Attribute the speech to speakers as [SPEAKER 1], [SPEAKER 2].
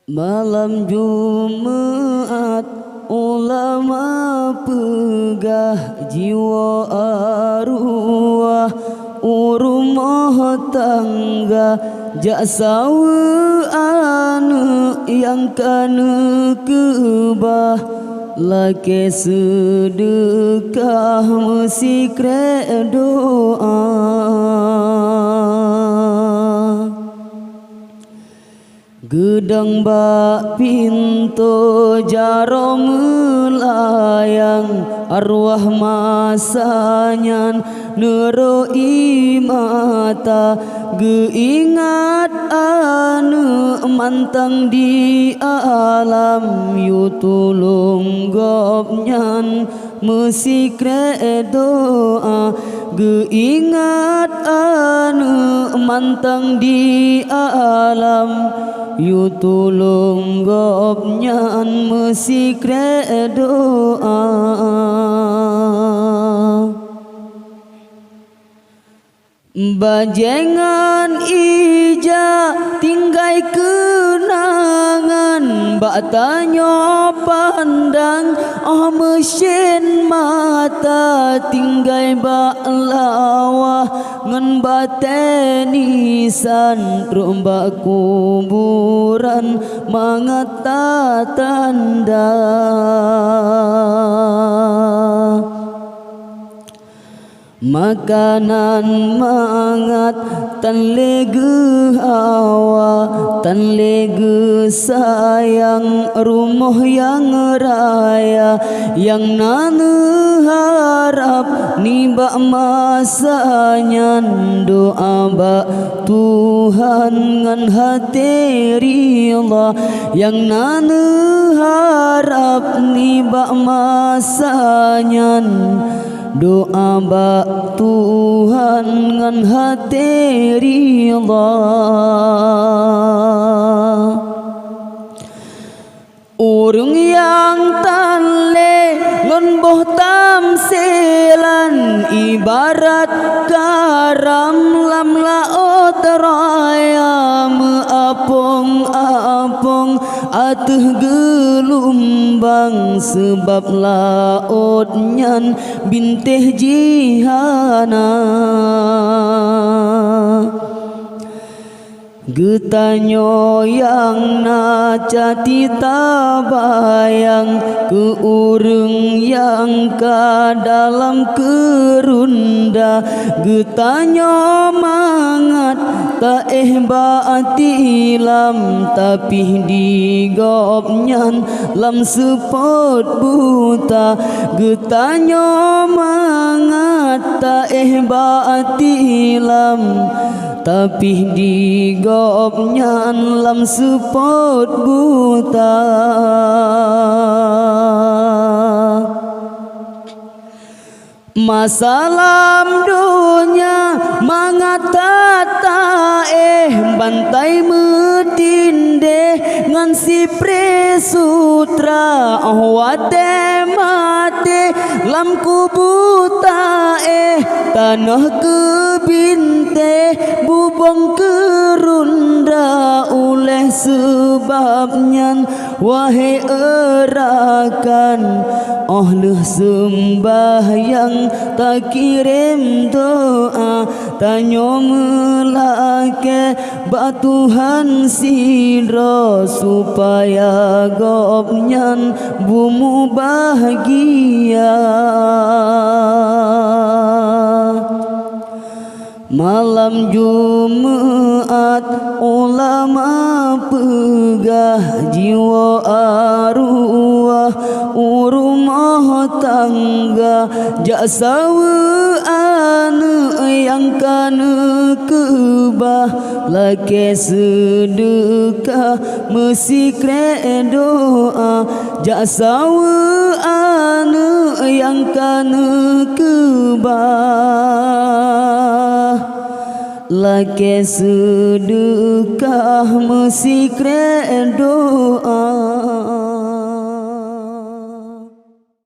[SPEAKER 1] Malam Jumat ulama pegah jiwa arwah urumah tangga jaksawa anu yang kana kebah lake sedekah musikre doa gedang bak pintu jaro melayang arwah masanyan neroi mata geingat anu mantang di alam yu tulung gopnyan musikre doa geingat anu mantang di alam yu tulung gopnyan musikre doa bajengan ija tinggai kenangan bak tanyo pandang mesin mata tinggai bak lawah ngan batenisan rombak kuburan mangata tanda makanan mangat tan lege hawa tan lege sayang rumah yang raya yang nanu harap nibak masanya doa bak Tuhan ngan hati rila yang nanu harap nibak masanya doa bak Tuhan ngan hati rila urung yang tanle ngon boh tamsilan ibarat garam lam laut raya meapung-apung atuh gelombang sebab lautnyan bintih jihana getanyo yang naca tita bayang ke urung yang ka dalam kerunda getanyo mangat tak batilam tapi digopnyan lam sepot buta getanyo mangat tak batilam tapi digopnyan lam sepot buta masalam dunia mangatata bantai metinde ngan si presutra wate mate lam kubuta tanah kebinte bubong kerunda oleh sebabnya wahai erakan leh sembahyang tak kirim doa tanyo melake bak Tuhan sidro supaya gopnyan bumu bahagia malam Jumat ulama pegah jiwa arwah urumah tangga jaksawa anu yang kana kebah lake sedekah musikre doa jaksawa anu yang kana kebah lake sedekah musikre doa